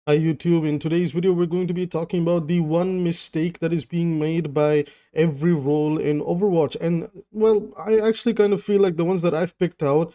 Hi YouTube, in today's video we're going to be talking about the one mistake that is being made by every role in Overwatch. And well, I actually kind of feel like the ones that I've picked out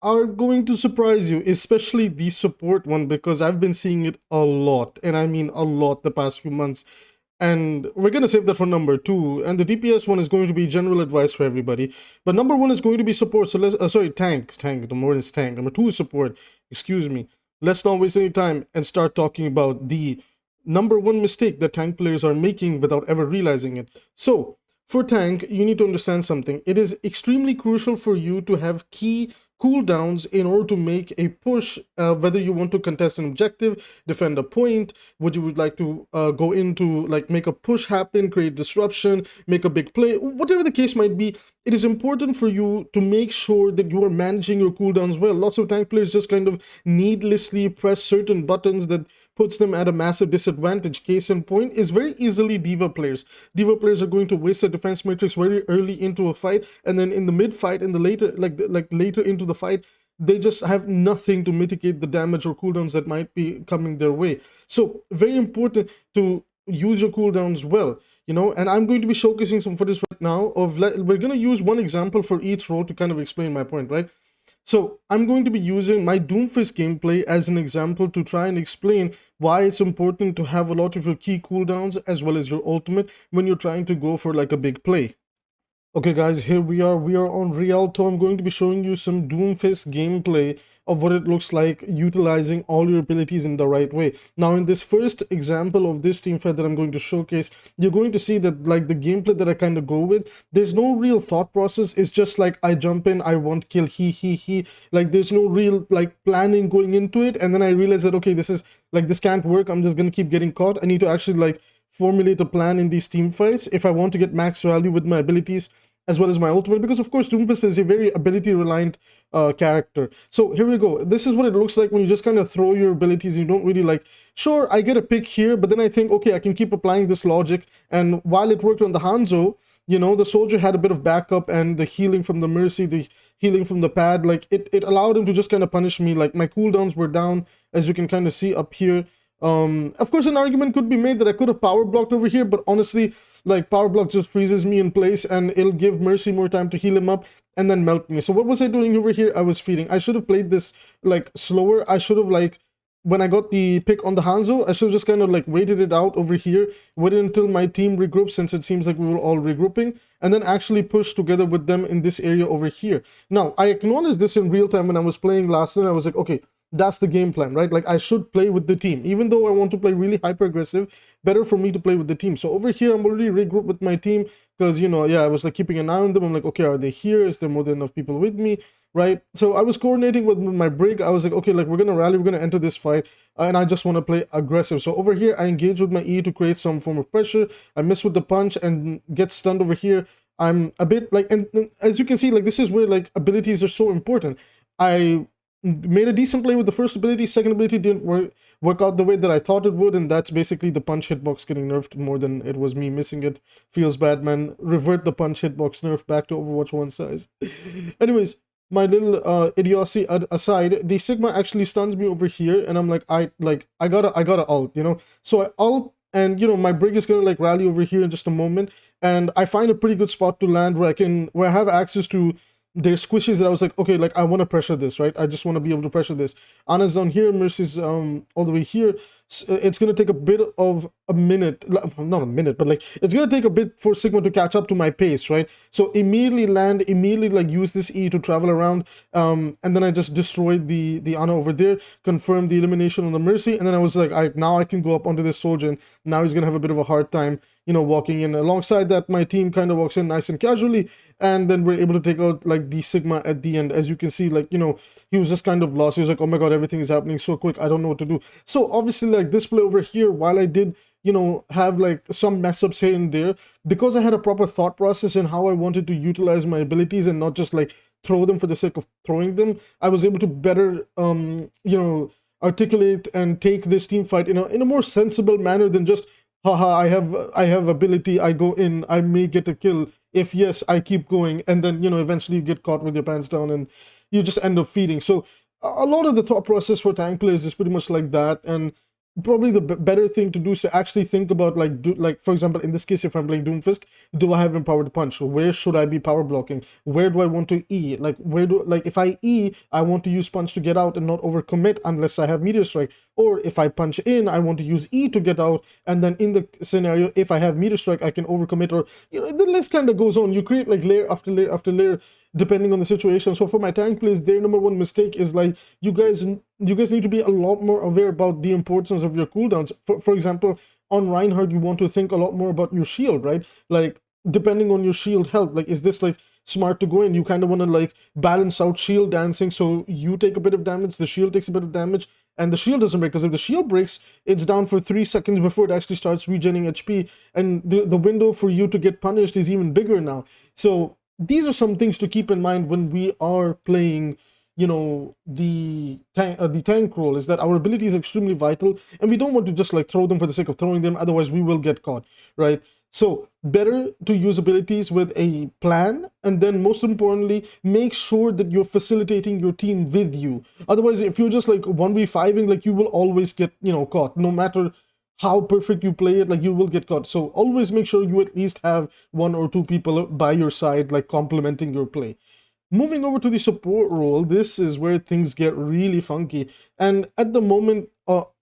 are going to surprise you, especially the support one, because I've been seeing it a lot, and I mean a lot the past few months. And we're going to save that for number two, and the DPS one is going to be general advice for everybody. But number one is going to be support, so let's, sorry, tank, number one is tank, number two is support, excuse me. Let's not waste any time and start talking about the number one mistake that tank players are making without ever realizing it. So, for tank, you need to understand something. It is extremely crucial for you to have key cooldowns in order to make a push, whether you want to contest an objective, defend a point, would you would like to go into, like, make a push happen, create disruption, make a big play, whatever the case might be. It is important for you to make sure that you are managing your cooldowns well. Lots of tank players just kind of needlessly press certain buttons that puts them at a massive disadvantage. Case in point is very easily D.Va players. D.Va players are going to waste their defense matrix very early into a fight, and then in the mid fight, in the later, later into the fight, they just have nothing to mitigate the damage or cooldowns that might be coming their way. So very important to use your cooldowns well, you know. And I'm going to be showcasing some footage right now of, we're going to use one example for each role to kind of explain my point, right? So I'm going to be using my Doomfist gameplay as an example to try and explain why it's important to have a lot of your key cooldowns as well as your ultimate when you're trying to go for like a big play. Okay guys, here we are on Rialto. I'm going to be showing you some Doomfist gameplay of what it looks like utilizing all your abilities in the right way. Now in this first example of this team fight that I'm going to showcase, you're going to see that like the gameplay that I kind of go with, there's no real thought process. It's just like I jump in, I want kill, he. Like there's no real like planning going into it, and then I realize that okay, this can't work. I'm just gonna keep getting caught. I need to actually like formulate a plan in these team fights if I want to get max value with my abilities as well as my ultimate, because of course Doomfist is a very ability reliant character. So here we go. This is what it looks like when you just kind of throw your abilities. You don't really like, sure, I get a pick here, but then I think, okay, I can keep applying this logic. And while it worked on the Hanzo, you know, the soldier had a bit of backup, and the healing from the Mercy, the healing from the pad, like it allowed him to just kind of punish me. Like my cooldowns were down, as you can kind of see up here. Of course, an argument could be made that I could have power blocked over here, but honestly, like power block just freezes me in place, and it'll give Mercy more time to heal him up and then melt me. So what was I doing over here? I was feeding. I should have played this like slower. I should have like, when I got the pick on the Hanzo, I should have just kind of like waited it out over here, waited until my team regroups, since it seems like we were all regrouping, and then actually push together with them in this area over here. Now, I acknowledged this in real time when I was playing last night. I was like, okay, that's the game plan, right? Like I should play with the team. Even though I want to play really hyper aggressive, better for me to play with the team. So over here, I'm already regrouped with my team because, you know, yeah, I was like keeping an eye on them. I'm like, okay, are they here? Is there more than enough people with me? Right? So I was coordinating with my brig. I was like, okay, like we're going to rally, we're going to enter this fight, and I just want to play aggressive. So over here, I engage with my E to create some form of pressure. I miss with the punch and get stunned over here. I'm a bit like, and as you can see, like this is where like abilities are so important. I made a decent play with the first ability. Second ability didn't work out the way that I thought it would, and that's basically the punch hitbox getting nerfed more than it was me missing it. Feels bad, man. Revert the punch hitbox nerf back to Overwatch 1 size. Anyways, my little idiocy aside, the Sigma actually stuns me over here, and I'm like, I gotta ult, you know. So I ult, and you know my brig is gonna like rally over here in just a moment, and I find a pretty good spot to land where I have access to there's squishes that I was like, okay, like I want to pressure this, right? I just want to be able to pressure this. Ana's down here, Mercy's all the way here. It's gonna take a bit of a minute, not a minute, but like it's gonna take a bit for Sigma to catch up to my pace, right? So immediately land, immediately like use this E to travel around, and then I just destroyed the Ana over there, confirmed the elimination on the Mercy, and then I was like, now I can go up onto this soldier, and now he's gonna have a bit of a hard time, you know, walking in. Alongside that, my team kind of walks in nice and casually, and then we're able to take out like the Sigma at the end. As you can see, like, you know, he was just kind of lost. He was like, oh my god, everything is happening so quick, I don't know what to do. So obviously, like this play over here, while I did, you know, have like some mess ups here and there, because I had a proper thought process in how I wanted to utilize my abilities and not just like throw them for the sake of throwing them, I was able to better you know, articulate and take this team fight in a more sensible manner than just, haha, I have ability, I go in, I may get a kill. If yes, I keep going, and then, you know, eventually you get caught with your pants down and you just end up feeding. So a lot of the thought process for tank players is pretty much like that. And probably the better thing to do is to actually think about, like, like for example, in this case, if I'm playing Doomfist, do I have empowered punch? Where should I be power blocking? Where do I want to E? Like, where do, like, if I E, I want to use punch to get out and not overcommit unless I have meteor strike. Or if I punch in, I want to use E to get out, and then in the scenario, if I have meteor strike, I can overcommit. Or, you know, the list kind of goes on. You create like layer after layer after layer depending on the situation. So for my tank players, their number one mistake is like, you guys need to be a lot more aware about the importance of your cooldowns. For example, on Reinhardt, you want to think a lot more about your shield, right? Like, depending on your shield health, like, is this like smart to go in? You kind of want to like balance out shield dancing, so you take a bit of damage, the shield takes a bit of damage, and the shield doesn't break, because if the shield breaks, it's down for 3 seconds before it actually starts regenerating HP, and the window for you to get punished is even bigger now. So these are some things to keep in mind when we are playing, you know, the tank role, is that our ability is extremely vital, and we don't want to just like throw them for the sake of throwing them, otherwise we will get caught, right? So better to use abilities with a plan, and then most importantly, make sure that you're facilitating your team with you. Otherwise, if you're just like 1v5ing, like, you will always get, you know, caught. No matter how perfect you play it, like, you will get caught. So always make sure you at least have 1 or 2 people by your side, like, complementing your play. Moving over to the support role, this is where things get really funky. And at the moment,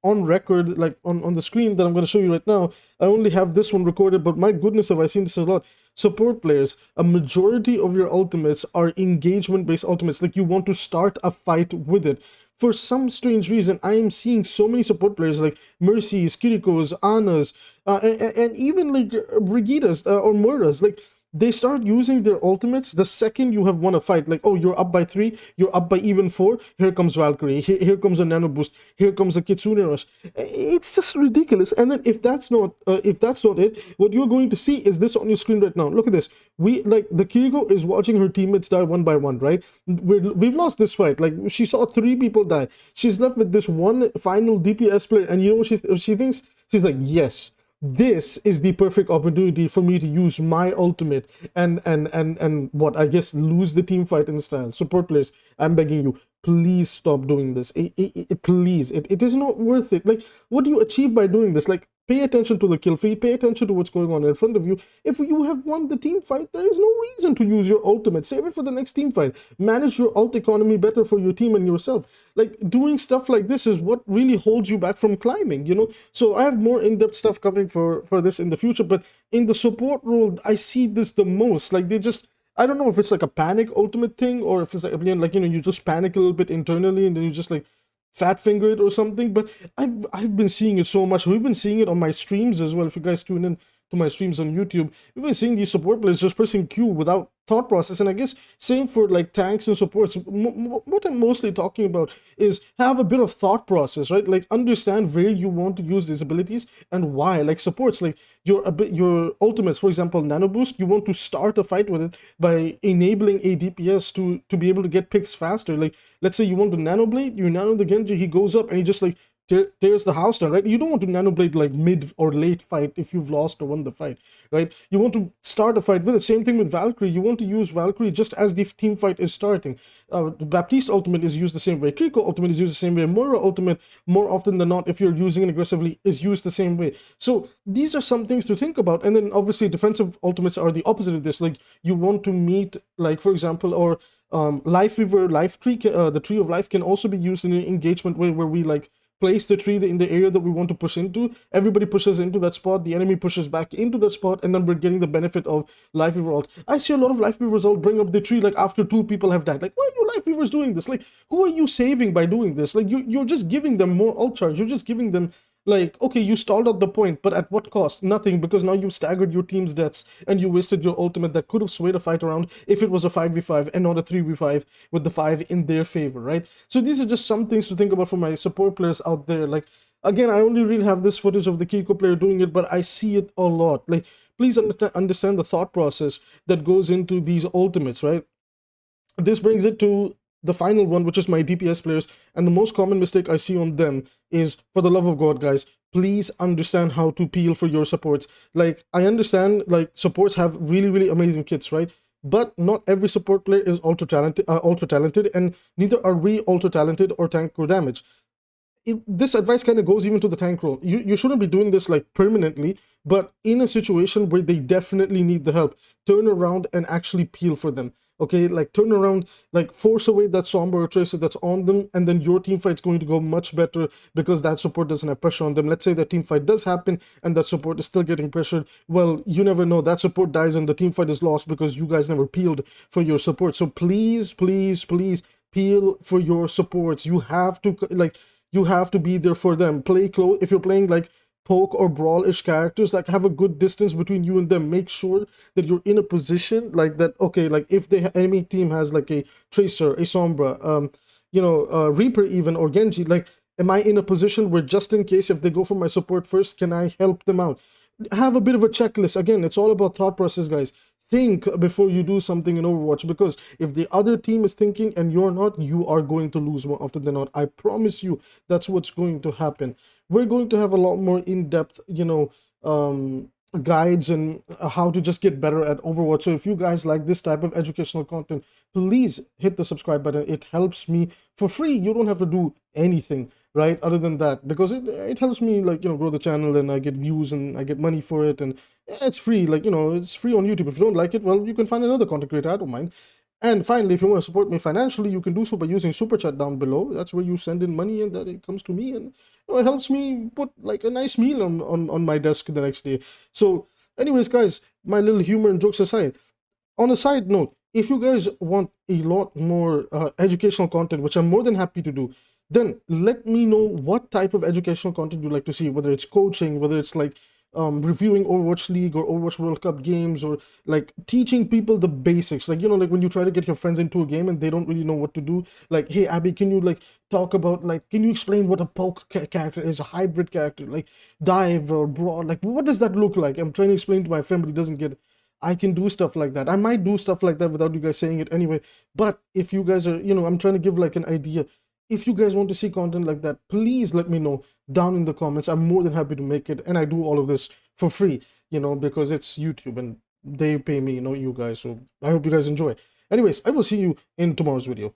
on record, like on the screen that I'm going to show you right now, I only have this one recorded, but my goodness, have I seen this a lot. Support players, a majority of your ultimates are engagement-based ultimates. Like, you want to start a fight with it. For some strange reason, I am seeing so many support players like Mercy's, Kiriko's, Ana's, and even like Brigittas or Moira's, like, they start using their ultimates the second you have won a fight. Like, oh, you're up by 3, you're up by even 4, here comes Valkyrie, here comes a nano boost, here comes a Kitsune Rush. It's just ridiculous. And then if that's not it, what you're going to see is this on your screen right now. Look at this. The Kiriko is watching her teammates die one by one, right? We've lost this fight. Like, she saw 3 people die. She's left with this one final DPS player, and you know what she thinks? She's like, yes, this is the perfect opportunity for me to use my ultimate and what, I guess, lose the team fight in style. Support players, I'm begging you, please stop doing this. Please, it is not worth it. Like, what do you achieve by doing this? Like, pay attention to the kill feed, pay attention to what's going on in front of you. If you have won the team fight, there is no reason to use your ultimate. Save it for the next team fight. Manage your ult economy better for your team and yourself. Like, doing stuff like this is what really holds you back from climbing, you know? So I have more in-depth stuff coming for this in the future, but in the support role, I see this the most. Like, they just, I don't know if it's like a panic ultimate thing, or if it's like, you know, you just panic a little bit internally and then you just like fat finger it or something. But I've been seeing it so much. We've been seeing it on my streams as well. If you guys tune in to my streams on YouTube, we've been seeing these support players just pressing Q without thought process. And I guess same for like tanks and supports. What I'm mostly talking about is have a bit of thought process, right? Like, understand where you want to use these abilities and why. Like, supports, like your ultimates, for example, nano boost, you want to start a fight with it by enabling a DPS to be able to get picks faster. Like, let's say you want to nano blade, you nano the Genji, he goes up and he just like tears the house down, right? You don't want to nanoblade like mid or late fight if you've lost or won the fight, right? You want to start a fight with it. Same thing with Valkyrie. You want to use Valkyrie just as the team fight is starting. Baptiste ultimate is used the same way. Kiriko ultimate is used the same way. Moira ultimate, more often than not, if you're using it aggressively, is used the same way. So these are some things to think about. And then obviously defensive ultimates are the opposite of this. Like, you want to meet, like, for example, or Life Weaver, Life Tree, the Tree of Life can also be used in an engagement way where we like place the tree in the area that we want to push into. Everybody pushes into that spot, the enemy pushes back into that spot, and then we're getting the benefit of Life Weaver ult. I see a lot of Life Weavers ult bring up the tree like after 2 people have died. Like, why are you Life Weavers doing this? Like, who are you saving by doing this? Like, you're just giving them more ult charge. You're just giving them, like, okay, you stalled out the point, but at what cost? Nothing, because now you've staggered your team's deaths and you wasted your ultimate that could have swayed a fight around if it was a 5v5 and not a 3v5 with the 5 in their favor, right? So these are just some things to think about for my support players out there. Like, again, I only really have this footage of the Kiriko player doing it, but I see it a lot. Like, please understand the thought process that goes into these ultimates, right? This brings it to the final one, which is my DPS players, and the most common mistake I see on them is, for the love of God, guys, please understand how to peel for your supports. Like, I understand, like, supports have really amazing kits, right? But not every support player is ultra talented, and neither are we ultra talented or tank or damage. this advice kind of goes even to the tank role. You shouldn't be doing this like permanently, but in a situation where they definitely need the help, turn around and actually peel for them. Okay, like turn around, like force away that Sombra or Tracer that's on them, and then your team fight's going to go much better because that support doesn't have pressure on them. Let's say that team fight does happen and that support is still getting pressured. Well, you never know. That support dies and the team fight is lost because you guys never peeled for your support. So please, please, please peel for your supports. You have to like you have to be there for them. Play close. If you're playing like poke or brawl-ish characters, like have a good distance between you and them. Make sure that you're in a position like that. Okay, like if the enemy team has like a Tracer, a Sombra, Reaper even, or Genji, like am I in a position where just in case if they go for my support first, can I help them out? Have a bit of a checklist. Again, it's all about thought process, guys. Think before you do something in Overwatch, because if the other team is thinking and you're not, you are going to lose more often than not. I promise you that's what's going to happen. We're going to have a lot more in-depth, guides and how to just get better at Overwatch. So if you guys like this type of educational content, please hit the subscribe button. It helps me for free. You don't have to do anything, right, other than that, because it helps me, like, grow the channel, and I get views and I get money for it, and it's free. Like, it's free on YouTube. If you don't like it, well, you can find another content creator. I don't mind. And finally, if you want to support me financially, you can do so by using Super Chat down below. That's where you send in money and that it comes to me, and it helps me put like a nice meal on my desk the next day. So anyways, guys, my little humor and jokes aside, on a side note, if you guys want a lot more educational content, which I'm more than happy to do, then let me know what type of educational content you'd like to see, whether it's coaching, whether it's like reviewing Overwatch League or Overwatch World Cup games, or like teaching people the basics, like like when you try to get your friends into a game and they don't really know what to do, like, hey Abby, can you like talk about, like, can you explain what a poke character is, a hybrid character, like dive or brawl, like what does that look like? I'm trying to explain to my friend, but he doesn't get it. I can do stuff like that. I might do stuff like that without you guys saying it anyway, but if you guys are, I'm trying to give like an idea. If you guys want to see content like that, please let me know down in the comments. I'm more than happy to make it, and I do all of this for free, because it's YouTube and they pay me, not you guys. So I hope you guys enjoy. Anyways, I will see you in tomorrow's video.